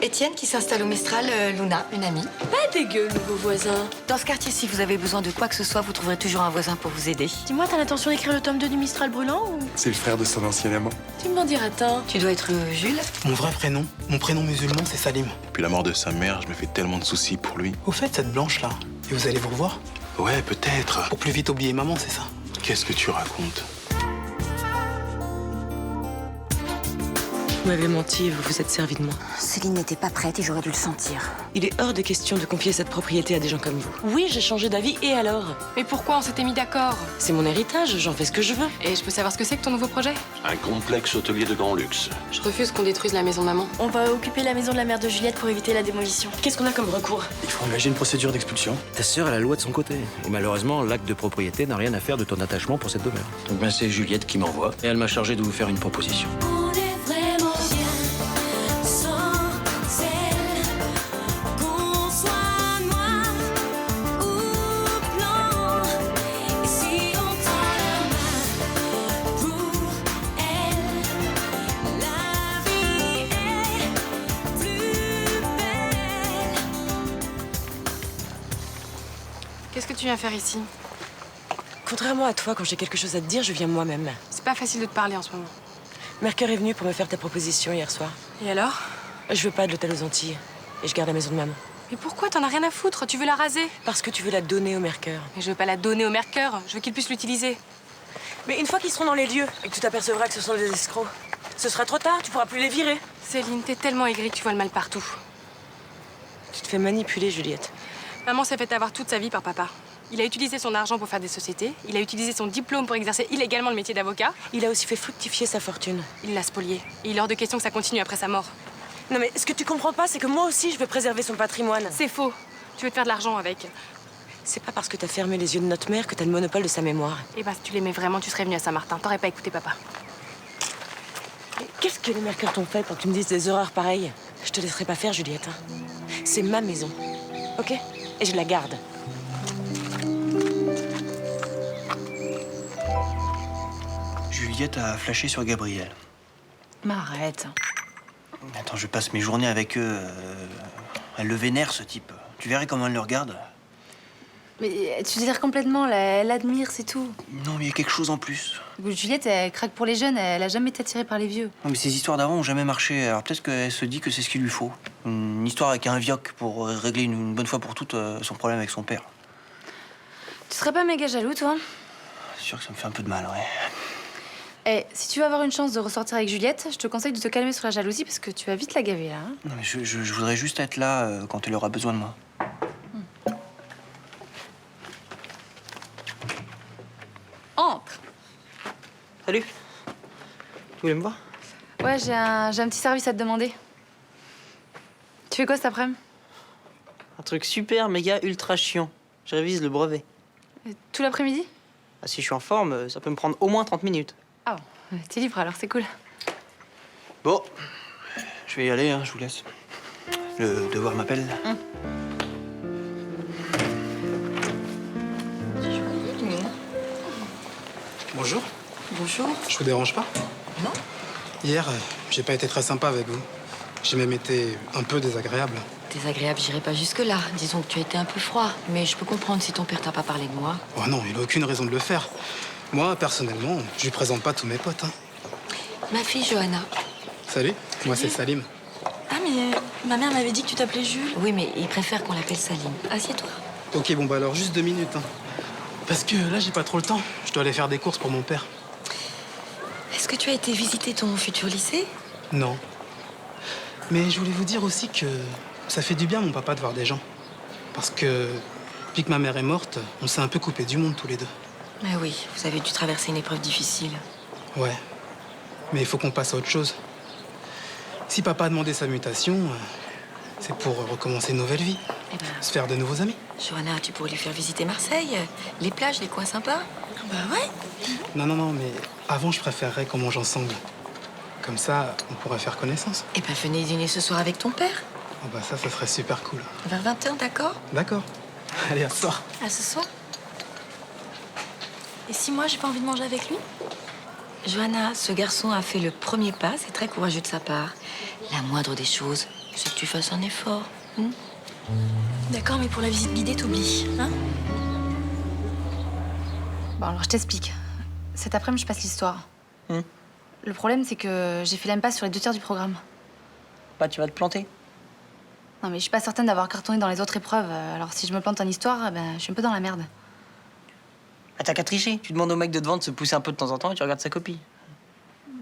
Étienne qui s'installe au Mistral, Luna, une amie. Pas dégueu, nouveau voisin. Dans ce quartier, si vous avez besoin de quoi que ce soit, vous trouverez toujours un voisin pour vous aider. Dis-moi, t'as l'intention d'écrire le tome 2 du Mistral brûlant ou... C'est le frère de son ancien amant. Tu m'en diras tant. Tu dois être Jules. Mon vrai prénom, mon prénom musulman, c'est Salim. Depuis la mort de sa mère, je me fais tellement de soucis pour lui. Au fait, cette blanche-là, et vous allez vous revoir? Ouais, peut-être. Pour plus vite oublier maman, c'est ça? Qu'est-ce que tu racontes? Vous m'avez menti et vous vous êtes servi de moi. Céline n'était pas prête et j'aurais dû le sentir. Il est hors de question de confier cette propriété à des gens comme vous. Oui, j'ai changé d'avis et alors? Mais pourquoi on s'était mis d'accord? C'est mon héritage, j'en fais ce que je veux. Et je peux savoir ce que c'est que ton nouveau projet? Un complexe hôtelier de grand luxe. Je refuse qu'on détruise la maison de maman. On va occuper la maison de la mère de Juliette pour éviter la démolition. Qu'est-ce qu'on a comme recours? Il faut engager une procédure d'expulsion. Ta sœur a la loi de son côté. Et malheureusement, l'acte de propriété n'a rien à faire de ton attachement pour cette demeure. Donc ben c'est Juliette qui m'envoie. Et elle m'a chargé de vous faire une proposition. On est vraiment bien sans elle. Qu'on soit noir ou blanc. Et si on tend la main pour elle, la vie est plus belle. Qu'est-ce que tu viens faire ici? Contrairement à toi, quand j'ai quelque chose à te dire, je viens moi-même. C'est pas facile de te parler en ce moment. Mercure est venu pour me faire ta proposition hier soir. Et alors? Je veux pas de l'hôtel aux Antilles. Et je garde la maison de maman. Mais pourquoi? T'en as rien à foutre, tu veux la raser. Parce que tu veux la donner au Mercure. Mais je veux pas la donner au Mercure, je veux qu'il puisse l'utiliser. Mais une fois qu'ils seront dans les lieux et que tu t'apercevras que ce sont des escrocs, ce sera trop tard, tu pourras plus les virer. Céline, t'es tellement aigrie que tu vois le mal partout. Tu te fais manipuler, Juliette. Maman s'est fait avoir toute sa vie par papa. Il a utilisé son argent pour faire des sociétés, il a utilisé son diplôme pour exercer illégalement le métier d'avocat. Il a aussi fait fructifier sa fortune. Il l'a spolié. Et il est hors de question que ça continue après sa mort. Non mais ce que tu comprends pas, c'est que moi aussi, je veux préserver son patrimoine. C'est faux. Tu veux te faire de l'argent avec. C'est pas parce que t'as fermé les yeux de notre mère que t'as le monopole de sa mémoire. Et bah, si tu l'aimais vraiment, tu serais venu à Saint-Martin. T'aurais pas écouté papa. Mais qu'est-ce que les Mercure t'ont fait pour que tu me dises des horreurs pareilles? Je te laisserai pas faire, Juliette. C'est ma maison, ok? Et je la garde. Juliette a flashé sur Gabriel. Mais arrête. Attends, je passe mes journées avec eux. Elle le vénère, ce type. Tu verrais comment elle le regarde. Mais tu délires complètement, là. Elle admire, c'est tout. Non, mais il y a quelque chose en plus. Juliette, elle craque pour les jeunes, elle a jamais été attirée par les vieux. Non, mais ces histoires d'avant ont jamais marché. Alors peut-être qu'elle se dit que c'est ce qu'il lui faut. Une histoire avec un vioc pour régler une bonne fois pour toutes son problème avec son père. Tu serais pas méga jaloux, toi? C'est sûr que ça me fait un peu de mal, ouais. Eh, si tu veux avoir une chance de ressortir avec Juliette, je te conseille de te calmer sur la jalousie parce que tu vas vite la gaver, là. Hein. Non, mais je voudrais juste être là quand elle aura besoin de moi. Entre. Salut. Tu voulais me voir? Ouais, j'ai un petit service à te demander. Tu fais quoi cet après-midi? Un truc super, méga, ultra chiant. Je révise le brevet. Tout l'après-midi? Ah, si je suis en forme, ça peut me prendre au moins 30 minutes. Ah bon, t'es libre alors, c'est cool. Bon, je vais y aller, hein, je vous laisse. Le devoir m'appelle. Bonjour. Bonjour. Je vous dérange pas? Non. Hier, j'ai pas été très sympa avec vous. J'ai même été un peu désagréable. Désagréable, j'irai pas jusque-là. Disons que tu as été un peu froid. Mais je peux comprendre si ton père t'a pas parlé de moi. Oh non, il a aucune raison de le faire. Moi, personnellement, je lui présente pas tous mes potes. Hein. Ma fille Johanna. Salut, moi c'est Salim. Ah, mais ma mère m'avait dit que tu t'appelais Jules. Oui, mais il préfère qu'on l'appelle Salim. Assieds-toi. Ok, bon bah alors juste 2 minutes. Hein. Parce que là, j'ai pas trop le temps. Je dois aller faire des courses pour mon père. Est-ce que tu as été visiter ton futur lycée? Non. Mais je voulais vous dire aussi que ça fait du bien, mon papa, de voir des gens. Parce que depuis que ma mère est morte, on s'est un peu coupés du monde tous les deux. Mais oui, vous avez dû traverser une épreuve difficile. Ouais. Mais il faut qu'on passe à autre chose. Si papa a demandé sa mutation, c'est pour recommencer une nouvelle vie. Eh ben, Se faire de nouveaux amis. Johanna, tu pourrais lui faire visiter Marseille, les plages, les coins sympas. Bah ouais. Non, mais avant, je préférerais qu'on mange ensemble. Comme ça, on pourrait faire connaissance. Eh ben, venez dîner ce soir avec ton père. Oh bah ça serait super cool. Vers 20h, d'accord? D'accord. Allez, à ce soir. À ce soir. Et si moi, j'ai pas envie de manger avec lui? Johanna, ce garçon a fait le premier pas, c'est très courageux de sa part. La moindre des choses, c'est que tu fasses un effort. D'accord, mais pour la visite guidée, t'oublies, hein? Bon, alors je t'explique. Cet après-midi, je passe l'histoire. Le problème, c'est que j'ai fait l'impasse sur les 2 tiers du programme. Bah, tu vas te planter. Non, mais je suis pas certaine d'avoir cartonné dans les autres épreuves. Alors si je me plante en histoire, ben, je suis un peu dans la merde. Ah, t'as qu'à tricher. Tu demandes au mec de devant de se pousser un peu de temps en temps et tu regardes sa copie.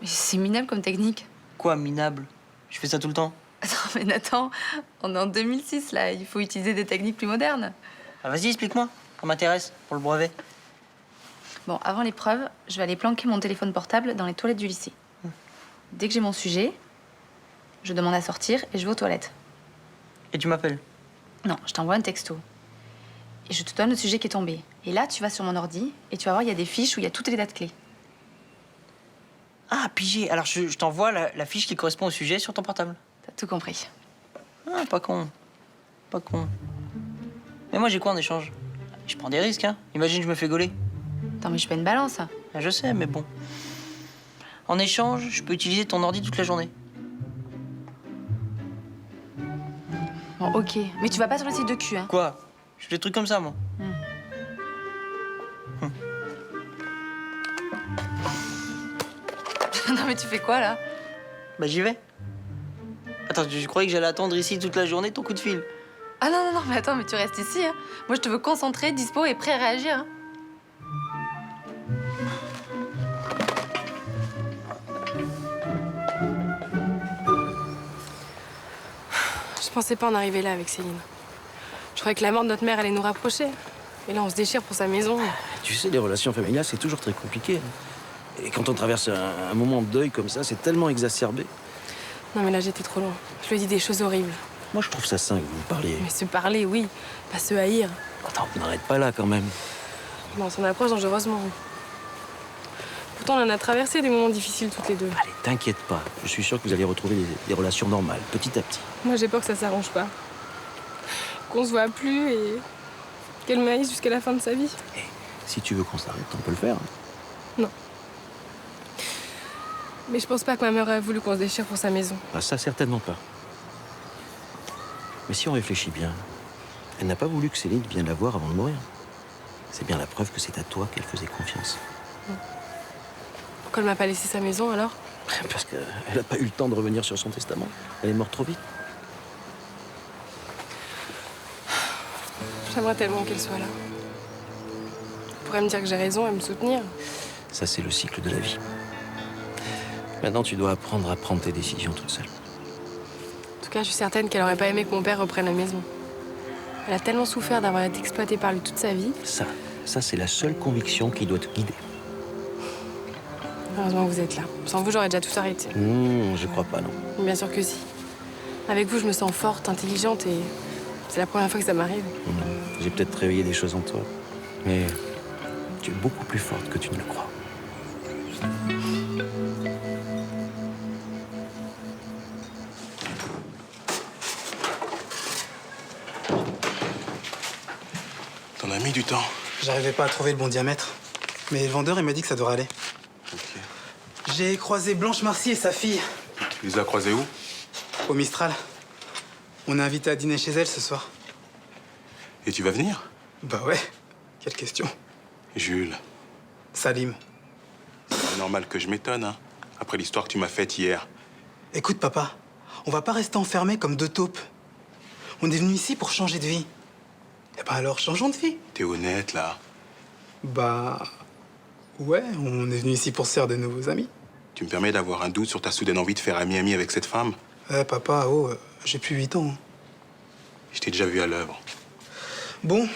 Mais c'est minable comme technique. Quoi, minable? Je fais ça tout le temps. Non, mais Nathan, on est en 2006, là. Il faut utiliser des techniques plus modernes. Ah, vas-y, explique-moi. Ça m'intéresse, pour le brevet. Bon, avant l'épreuve, je vais aller planquer mon téléphone portable dans les toilettes du lycée. Dès que j'ai mon sujet, je demande à sortir et je vais aux toilettes. Et tu m'appelles? Non, je t'envoie un texto. Et je te donne le sujet qui est tombé. Et là, tu vas sur mon ordi et tu vas voir, il y a des fiches où il y a toutes les dates clés. Ah, pigé. Alors, je t'envoie la fiche qui correspond au sujet sur ton portable. T'as tout compris. Ah, pas con. Pas con. Mais moi, j'ai quoi en échange? Je prends des risques, hein. Imagine, je me fais gauler. Attends, mais je suis pas une balance. Ah, je sais, mais bon. En échange, je peux utiliser ton ordi toute la journée. Bon, ok. Mais tu vas pas sur le site de cul, hein. Quoi? Je fais des trucs comme ça, moi. Non, mais tu fais quoi, là? Bah, j'y vais. Attends, je croyais que j'allais attendre ici toute la journée ton coup de fil. Ah non, non, non, mais attends, mais tu restes ici, hein. Moi, je te veux concentré, dispo et prêt à réagir, hein. Je pensais pas en arriver là avec Céline. Je croyais que la mort de notre mère allait nous rapprocher. Et là, on se déchire pour sa maison. Tu sais, les relations familiales, c'est toujours très compliqué. Et quand on traverse un moment de deuil comme ça, c'est tellement exacerbé. Non, mais là, j'étais trop loin. Je lui ai dit des choses horribles. Moi, je trouve ça sain que vous vous parliez. Mais se parler, oui. Pas se haïr. Attends, on n'arrête pas là, quand même. Mais on s'en approche dangereusement. Pourtant, on en a traversé des moments difficiles toutes les deux. Allez, t'inquiète pas. Je suis sûr que vous allez retrouver des relations normales, petit à petit. Moi, j'ai peur que ça s'arrange pas. Qu'on se voit plus et qu'elle me haïsse jusqu'à la fin de sa vie. Et si tu veux qu'on s'arrête, on peut le faire. Non. Mais je pense pas que ma mère aurait voulu qu'on se déchire pour sa maison. Ah, ça, certainement pas. Mais si on réfléchit bien, elle n'a pas voulu que Céline vienne la voir avant de mourir. C'est bien la preuve que c'est à toi qu'elle faisait confiance. Pourquoi elle m'a pas laissé sa maison, alors? Parce qu'elle n'a pas eu le temps de revenir sur son testament. Elle est morte trop vite. J'aimerais tellement qu'elle soit là. Elle pourrait me dire que j'ai raison et me soutenir. Ça, c'est le cycle de la vie. Maintenant, tu dois apprendre à prendre tes décisions toute seule. En tout cas, je suis certaine qu'elle aurait pas aimé que mon père reprenne la maison. Elle a tellement souffert d'avoir été exploitée par lui toute sa vie. Ça, c'est la seule conviction qui doit te guider. Heureusement que vous êtes là. Sans vous, j'aurais déjà tout arrêté. Je crois pas, non. Bien sûr que si. Avec vous, je me sens forte, intelligente et c'est la première fois que ça m'arrive. J'ai peut-être réveillé des choses en toi. Mais tu es beaucoup plus forte que tu ne le crois. T'en as mis du temps. J'arrivais pas à trouver le bon diamètre. Mais le vendeur, il m'a dit que ça devrait aller. Ok. J'ai croisé Blanche Marcy et sa fille Tu les as croisés où? au Mistral. On est invité à dîner chez elle ce soir. Et tu vas venir? Bah ouais, quelle question. Jules, Salim. c'est normal que je m'étonne, hein, après l'histoire que tu m'as faite hier. Écoute, papa, on va pas rester enfermés comme deux taupes. On est venus ici pour changer de vie. Eh ben alors, changeons de vie. T'es honnête, là. Bah... ouais, on est venu ici pour se faire de nouveaux amis. Tu me permets d'avoir un doute sur ta soudaine envie de faire ami-ami avec cette femme? Papa, j'ai plus 8 ans. Je t'ai déjà vu à l'œuvre. Bon,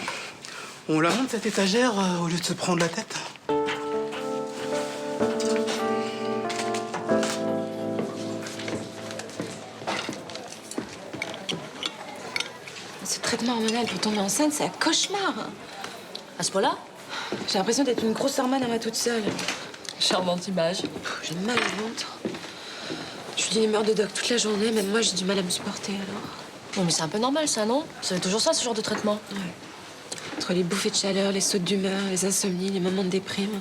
on la monte cette étagère au lieu de se prendre la tête. Ce traitement hormonal pour tomber enceinte, c'est un cauchemar. À ce point-là, j'ai l'impression d'être une grosse hormone à moi toute seule. Charmante image. J'ai mal au ventre. Je suis d'une humeur de doc toute la journée, même moi j'ai du mal à me supporter alors. Non mais c'est un peu normal ça, non? Ça fait toujours ça, ce genre de traitement. Ouais. Entre les bouffées de chaleur, les sautes d'humeur, les insomnies, les moments de déprime.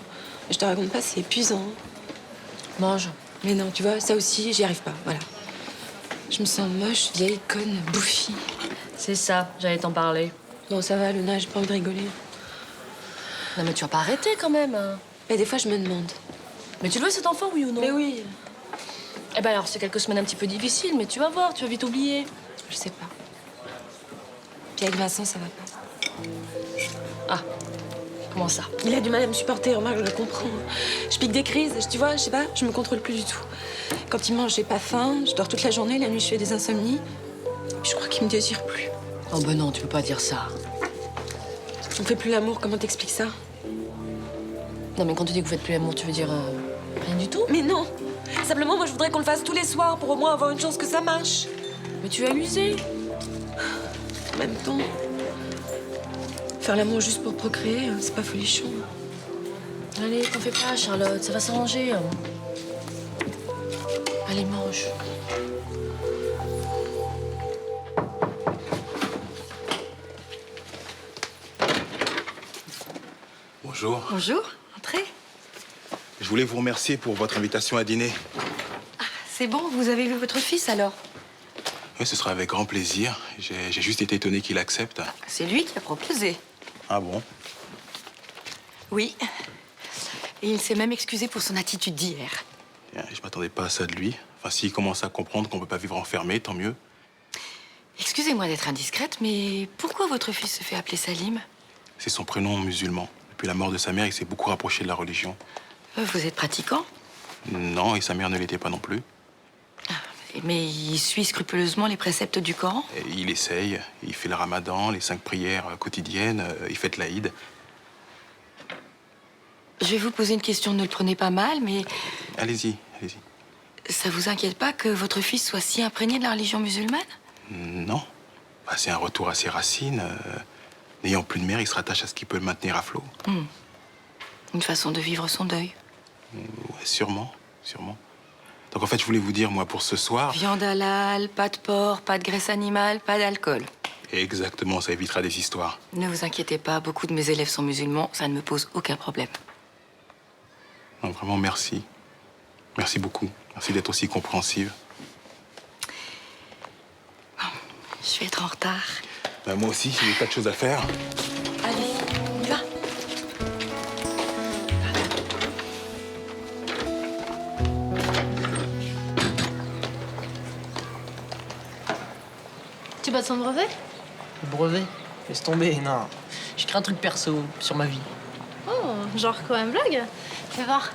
Je te raconte pas, c'est épuisant. Mange. Mais non, tu vois, ça aussi, j'y arrive pas, voilà. Je me sens moche, vieille, conne, bouffie. C'est ça, j'allais t'en parler. Bon, ça va, Luna, j'ai pas envie de rigoler. Non, mais tu vas pas arrêter quand même. Mais des fois, je me demande. Mais tu le veux cet enfant, oui ou non? Mais oui. Eh ben alors, c'est quelques semaines un petit peu difficiles, mais tu vas voir, tu vas vite oublier. Je sais pas. Puis avec Vincent, ça va pas. Ah, comment ça? Il a du mal à me supporter, remarque, je le comprends. Je pique des crises, tu vois, je sais pas, je me contrôle plus du tout. Quand il mange, j'ai pas faim, je dors toute la journée, la nuit, je fais des insomnies. Puis je crois qu'il me désire plus. Oh ben non, tu peux pas dire ça. On fait plus l'amour, comment t'expliques ça? Non, mais quand tu dis que vous faites plus l'amour, tu veux dire rien du tout? Mais non! Simplement, moi, je voudrais qu'on le fasse tous les soirs pour au moins avoir une chance que ça marche. Mais tu as usé. En même temps, faire l'amour juste pour procréer, c'est pas folichon. Allez, t'en fais pas, Charlotte, ça va s'arranger. Allez, mange. Bonjour. Bonjour, entrez. Je voulais vous remercier pour votre invitation à dîner. C'est bon, vous avez vu votre fils alors? Oui, ce sera avec grand plaisir. J'ai juste été étonné qu'il accepte. C'est lui qui a proposé. Ah bon? Oui. Et il s'est même excusé pour son attitude d'hier. Bien, je m'attendais pas à ça de lui. Enfin, s'il commence à comprendre qu'on peut pas vivre enfermé, tant mieux. Excusez-moi d'être indiscrète, mais pourquoi votre fils se fait appeler Salim? C'est son prénom musulman. Depuis la mort de sa mère, il s'est beaucoup rapproché de la religion. Vous êtes pratiquant? Non, et sa mère ne l'était pas non plus. Mais il suit scrupuleusement les préceptes du Coran? Et il essaye. Il fait le ramadan, les 5 prières quotidiennes, il fête l'Aïd. Je vais vous poser une question, ne le prenez pas mal, mais Allez-y, allez-y. ça vous inquiète pas que votre fils soit si imprégné de la religion musulmane? Non. Bah, c'est un retour à ses racines. N'ayant plus de mère, il se rattache à ce qui peut le maintenir à flot. Une façon de vivre son deuil. Ouais, sûrement, sûrement. Donc en fait, je voulais vous dire, moi, pour ce soir... Viande halal, pas de porc, pas de graisse animale, pas d'alcool. Exactement, ça évitera des histoires. Ne vous inquiétez pas, beaucoup de mes élèves sont musulmans, ça ne me pose aucun problème. Non, vraiment, merci. Merci beaucoup. Merci d'être aussi compréhensive. Je vais être en retard. Bah, moi aussi, j'ai des tas de choses à faire. Allez, on y va. Tu passes ton brevet? Le brevet? Laisse tomber, non. J'écris un truc perso sur ma vie. Oh, genre quoi, un blog? Fais voir.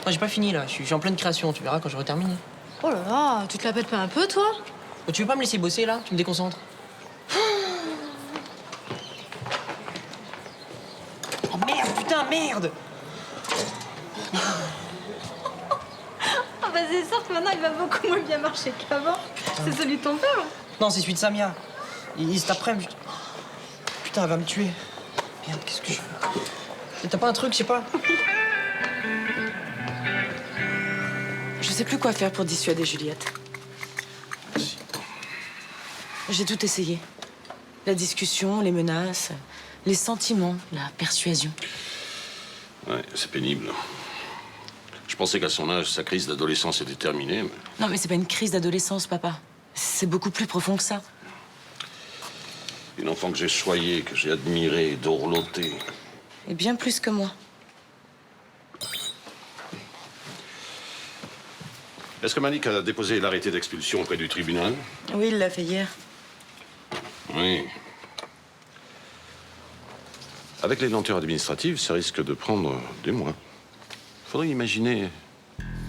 Moi, j'ai pas fini là, je suis en pleine création, tu verras quand j'aurai terminé. Oh là là, tu te la pètes pas un peu, toi? Oh, tu veux pas me laisser bosser là? Tu me déconcentres. Oh merde, putain, merde! Ah bah c'est sûr que maintenant il va beaucoup moins bien marcher qu'avant. C'est celui de ton père. Non, c'est celui de Samia. Cet après-midi. Putain, elle va me tuer. Merde, qu'est-ce que je fais? T'as pas un truc, je sais pas? Je sais plus quoi faire pour dissuader Juliette. J'ai tout essayé. La discussion, les menaces, les sentiments, la persuasion. Ouais, c'est pénible. Je pensais qu'à son âge, sa crise d'adolescence était terminée, mais... Non, mais c'est pas une crise d'adolescence, papa. C'est beaucoup plus profond que ça. Une enfant que j'ai choyée, que j'ai admirée, dorlotée. Et bien plus que moi. Est-ce que Malik a déposé l'arrêté d'expulsion auprès du tribunal? Oui, il l'a fait hier. Oui. Avec les lenteurs administratives, ça risque de prendre des mois. Faudrait imaginer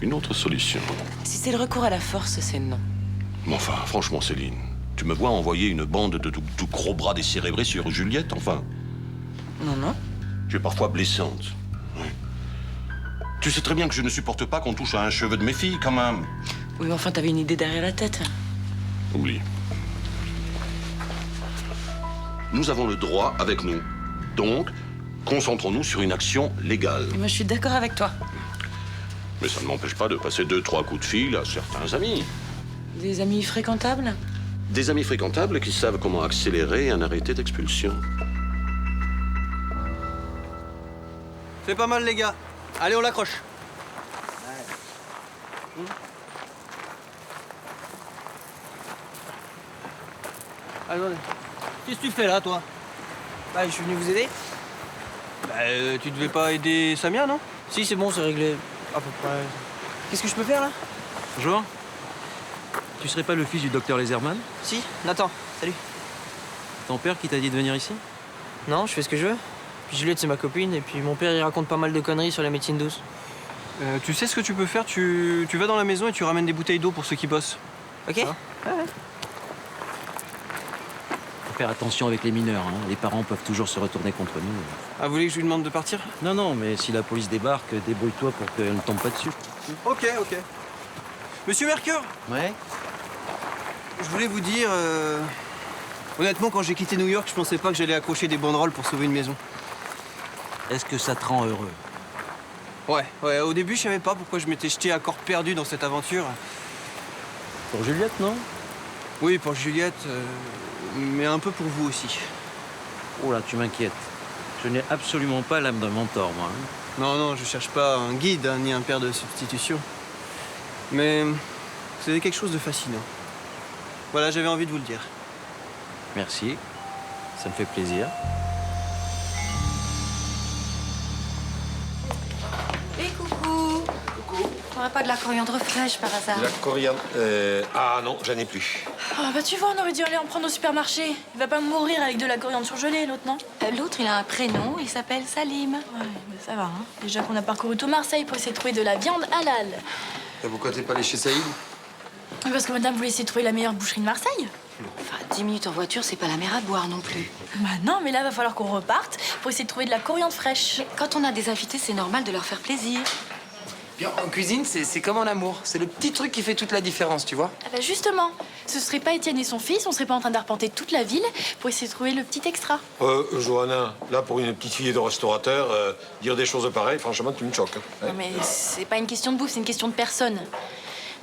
une autre solution. Si c'est le recours à la force, c'est non. Mais enfin, franchement, Céline, tu me vois envoyer une bande de gros bras décérébrés sur Juliette, enfin? Non, non. Tu es parfois blessante. Oui. Tu sais très bien que je ne supporte pas qu'on touche à un cheveu de mes filles, quand même. Oui, mais enfin, t'avais une idée derrière la tête. Oublie. Nous avons le droit avec nous. Donc, concentrons-nous sur une action légale. Et moi, je suis d'accord avec toi. Mais ça ne m'empêche pas de passer 2-3 coups de fil à certains amis. Des amis fréquentables? Des amis fréquentables qui savent comment accélérer un arrêté d'expulsion. C'est pas mal, les gars. Allez, on l'accroche. Attendez. Qu'est-ce que tu fais là, toi? Bah, je suis venu vous aider. Bah, tu devais pas aider Samia, non? Si, c'est bon, c'est réglé. À peu près. Qu'est-ce que je peux faire, là? Bonjour. Tu serais pas le fils du docteur Laserman? Si, Nathan, salut. Ton père qui t'a dit de venir ici? Non, je fais ce que je veux. Puis Juliette, c'est ma copine, et puis mon père, il raconte pas mal de conneries sur la médecine douce. Tu sais ce que tu peux faire? Tu vas dans la maison et tu ramènes des bouteilles d'eau pour ceux qui bossent. Ok? Ouais. Faut faire attention avec les mineurs, hein. Les parents peuvent toujours se retourner contre nous. Ah, vous voulez que je lui demande de partir? Non, non, mais si la police débarque, débrouille-toi pour qu'elle ne tombe pas dessus. Ok, ok. Monsieur Mercure? Ouais? Je voulais vous dire... Honnêtement, quand j'ai quitté New York, je pensais pas que j'allais accrocher des banderoles pour sauver une maison. Est-ce que ça te rend heureux? Ouais, au début, je savais pas pourquoi je m'étais jeté à corps perdu dans cette aventure. Pour Juliette, non? Oui, pour Juliette, mais un peu pour vous aussi. Oh là, tu m'inquiètes. Je n'ai absolument pas l'âme d'un mentor, moi. Hein. Non, je cherche pas un guide, hein, ni un père de substitution. Mais c'est quelque chose de fascinant. Voilà, j'avais envie de vous le dire. Merci. Ça me fait plaisir. Et coucou. Coucou. T'aurais pas de la coriandre fraîche par hasard? La coriandre... Ah non, j'en ai plus. Ah bah tu vois, on aurait dû aller en prendre au supermarché. Il va pas mourir avec de la coriandre surgelée, l'autre, non? L'autre, il a un prénom, il s'appelle Salim. Ouais, mais ça va, hein. Déjà qu'on a parcouru tout Marseille pour essayer de trouver de la viande halal. Et pourquoi t'es pas allé chez Saïd? Parce que madame voulait essayer de trouver la meilleure boucherie de Marseille. Enfin, 10 minutes en voiture, c'est pas la mer à boire non plus. Bah non, mais là, va falloir qu'on reparte pour essayer de trouver de la coriandre fraîche. Mais quand on a des invités, c'est normal de leur faire plaisir. Bien, en cuisine, c'est comme en amour. C'est le petit truc qui fait toute la différence, tu vois. Ah bah justement, ce serait pas Étienne et son fils, on serait pas en train d'arpenter toute la ville pour essayer de trouver le petit extra. Johanna, là, pour une petite fille de restaurateur, dire des choses pareilles, franchement, tu me choques. Non mais c'est pas une question de bouffe, c'est une question de personne.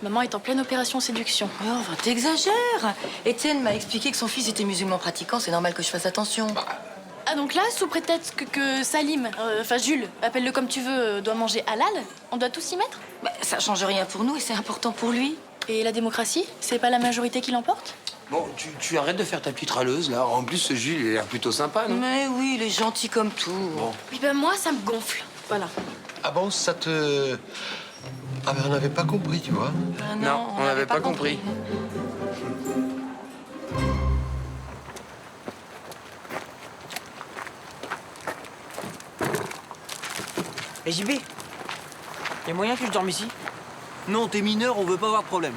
Maman est en pleine opération séduction. Oh, enfin, t'exagères. Étienne m'a expliqué que son fils était musulman pratiquant, c'est normal que je fasse attention. Ah donc là, sous prétexte que Salim, enfin Jules, appelle-le comme tu veux, doit manger halal, on doit tous s'y mettre? Bah, ça change rien pour nous et c'est important pour lui. Et la démocratie, c'est pas la majorité qui l'emporte? Bon, tu arrêtes de faire ta petite râleuse, là. En plus, ce Jules, il a l'air plutôt sympa, non? Mais oui, il est gentil comme tout. Bon. Oui ben moi, ça me gonfle. Voilà. Ah bon, ça te... Ah ben, on n'avait pas compris, tu vois. Ah Non, on n'avait pas compris. Et JB, y a moyen que je dorme ici? Non, t'es mineur, on veut pas avoir de problème.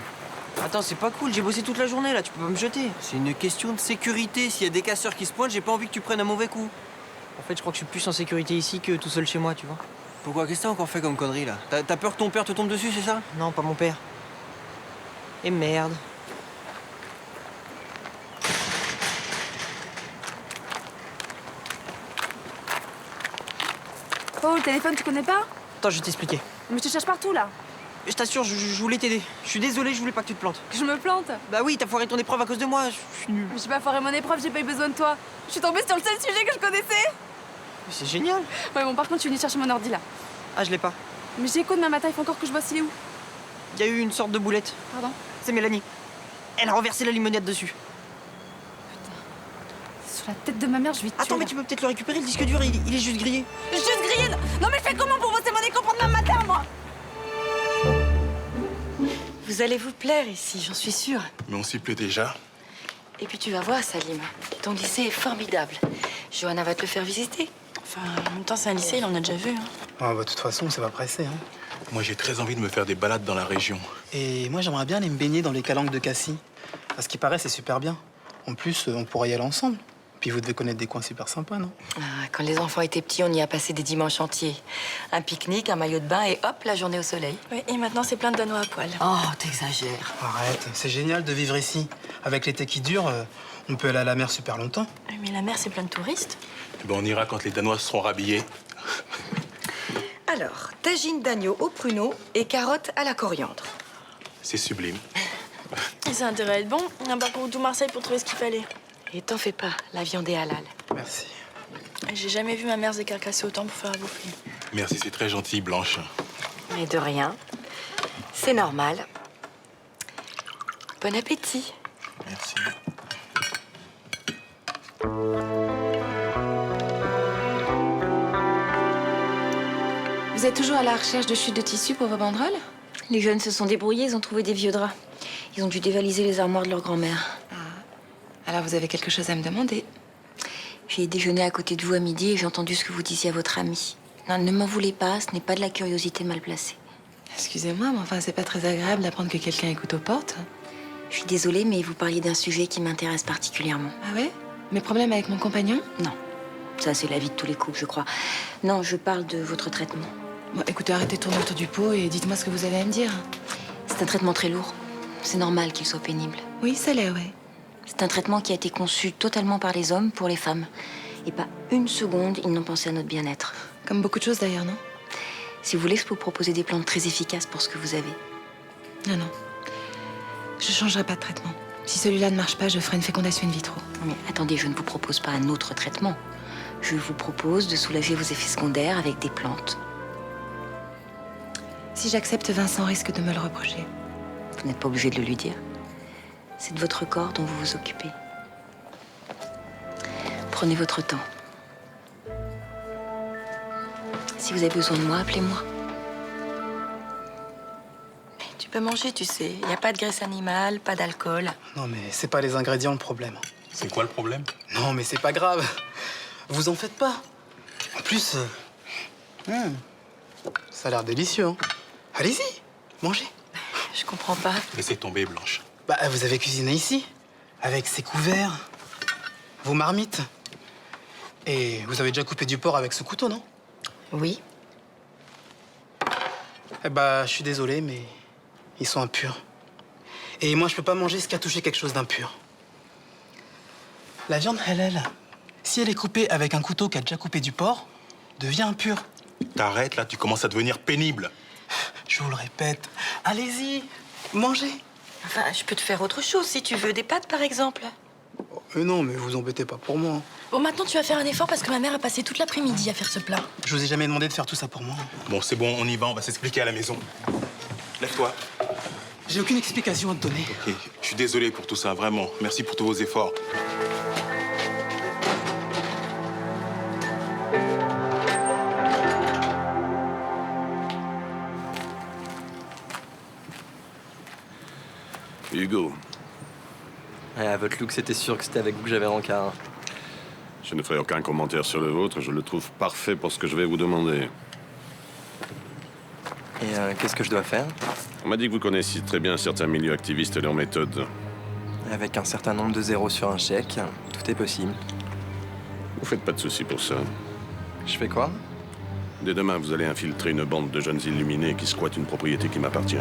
Attends, c'est pas cool, j'ai bossé toute la journée là, tu peux pas me jeter. C'est une question de sécurité. S'il y a des casseurs qui se pointent, j'ai pas envie que tu prennes un mauvais coup. En fait, je crois que je suis plus en sécurité ici que tout seul chez moi, tu vois. Pourquoi? Qu'est-ce que t'as encore fait comme connerie là? T'as peur que ton père te tombe dessus, c'est ça? Non, pas mon père. Et merde. Oh, le téléphone, tu connais pas? Attends, je vais t'expliquer. Mais je te cherche partout, là. Je t'assure, je voulais t'aider. Je suis désolé, je voulais pas que tu te plantes. Que je me plante? Bah oui, t'as foiré ton épreuve à cause de moi, je suis nul. Mais j'ai pas foiré mon épreuve, j'ai pas eu besoin de toi. Je suis tombée sur le seul sujet que je connaissais. Mais c'est génial. Ouais, bon, par contre, je suis venue chercher mon ordi, là. Ah, je l'ai pas. Mais j'ai écho demain matin, il faut encore que je vois s'il est où. Il y a eu une sorte de boulette. Pardon? C'est Mélanie. Elle a renversé la limonade dessus. Sur la tête de ma mère, je vais te tuer. Attends, mais tu peux peut-être le récupérer, le disque dur, il est juste grillé. Juste grillé? Non, mais je fais comment pour bosser mon écran pour demain matin, moi? Vous allez vous plaire ici, j'en suis sûre. Mais on s'y plaît déjà. Et puis tu vas voir, Salim, ton lycée est formidable. Johanna va te le faire visiter. Enfin, en même temps, c'est un lycée, il en a déjà vu. Hein. Ah bah, de toute façon, c'est pas pressé, hein. Moi, j'ai très envie de me faire des balades dans la région. Et moi, j'aimerais bien aller me baigner dans les calanques de Cassis. À ce qui paraît, c'est super bien. En plus, on pourrait y aller ensemble. Puis vous devez connaître des coins super sympas, non? Quand les enfants étaient petits, on y a passé des dimanches entiers. Un pique-nique, un maillot de bain et hop, la journée au soleil. Oui, et maintenant, c'est plein de Danois à poil. Oh, t'exagères. Arrête, c'est génial de vivre ici. Avec l'été qui dure, on peut aller à la mer super longtemps. Mais la mer, c'est plein de touristes. Eh ben, on ira quand les Danois seront rhabillés. Alors, tagine d'agneau au pruneau et carottes à la coriandre. C'est sublime. Et ça a intérêt à être bon. On a parcouru tout Marseille pour trouver ce qu'il fallait. Et t'en fais pas, la viande est halal. Merci. J'ai jamais vu ma mère se décarcasser autant pour faire à bouffer. Merci, c'est très gentil, Blanche. Mais de rien. C'est normal. Bon appétit. Merci. êtes toujours à la recherche de chutes de tissu pour vos banderoles? Les jeunes se sont débrouillés, ils ont trouvé des vieux draps. Ils ont dû dévaliser les armoires de leur grand-mère. Alors vous avez quelque chose à me demander? J'ai déjeuné à côté de vous à midi et j'ai entendu ce que vous disiez à votre ami. Non, ne m'en voulez pas, ce n'est pas de la curiosité mal placée. Excusez-moi, mais enfin, c'est pas très agréable d'apprendre que quelqu'un écoute aux portes. Je suis désolée, mais vous parliez d'un sujet qui m'intéresse particulièrement. Ah ouais? Mes problèmes avec mon compagnon? Non. Ça, c'est la vie de tous les couples, je crois. Non, je parle de votre traitement. Bon, écoutez, arrêtez de tourner autour du pot et dites-moi ce que vous avez à me dire. C'est un traitement très lourd. C'est normal qu'il soit pénible. Oui, ça l'est, ouais. C'est un traitement qui a été conçu totalement par les hommes pour les femmes. Et pas une seconde, ils n'ont pensé à notre bien-être. Comme beaucoup de choses d'ailleurs, non? Si vous voulez, je peux vous proposer des plantes très efficaces pour ce que vous avez. Non, non. Je changerai pas de traitement. Si celui-là ne marche pas, je ferai une fécondation in vitro. Mais attendez, je ne vous propose pas un autre traitement. Je vous propose de soulager vos effets secondaires avec des plantes. Si j'accepte, Vincent risque de me le reprocher. Vous n'êtes pas obligé de le lui dire. C'est de votre corps dont vous vous occupez. Prenez votre temps. Si vous avez besoin de moi, appelez-moi. Tu peux manger, tu sais. Il n'y a pas de graisse animale, pas d'alcool. Non, mais c'est pas les ingrédients le problème. C'est quoi le problème? Non, mais c'est pas grave. Vous en faites pas. En plus, ça a l'air délicieux, hein. Allez-y, mangez. Je comprends pas. Laissez tomber, Blanche. Bah, vous avez cuisiné ici, avec ces couverts, vos marmites. Et vous avez déjà coupé du porc avec ce couteau, non? Oui. Eh bah, je suis désolé, mais ils sont impurs. Et moi, je peux pas manger ce qui a touché quelque chose d'impur. La viande halal, si elle est coupée avec un couteau qui a déjà coupé du porc, devient impure. T'arrêtes, là, tu commences à devenir pénible. Je vous le répète, allez-y, mangez. Enfin, je peux te faire autre chose si tu veux. Des pâtes, par exemple. Non, mais vous embêtez pas pour moi. Bon, maintenant, tu vas faire un effort parce que ma mère a passé toute l'après-midi à faire ce plat. Je vous ai jamais demandé de faire tout ça pour moi. Bon, c'est bon, on y va, on va s'expliquer à la maison. Lève-toi. J'ai aucune explication à te donner. Ok, je suis désolé pour tout ça, vraiment. Merci pour tous vos efforts. Hugo, Ouais, à votre look, c'était sûr que c'était avec vous que j'avais rencard. je ne ferai aucun commentaire sur le vôtre. Je le trouve parfait pour ce que je vais vous demander. Et qu'est-ce que je dois faire? On m'a dit que vous connaissiez très bien certains milieux activistes et leurs méthodes. Avec un certain nombre de zéros sur un chèque, tout est possible. Vous faites pas de soucis pour ça. Je fais quoi? Dès demain, vous allez infiltrer une bande de jeunes illuminés qui squattent une propriété qui m'appartient.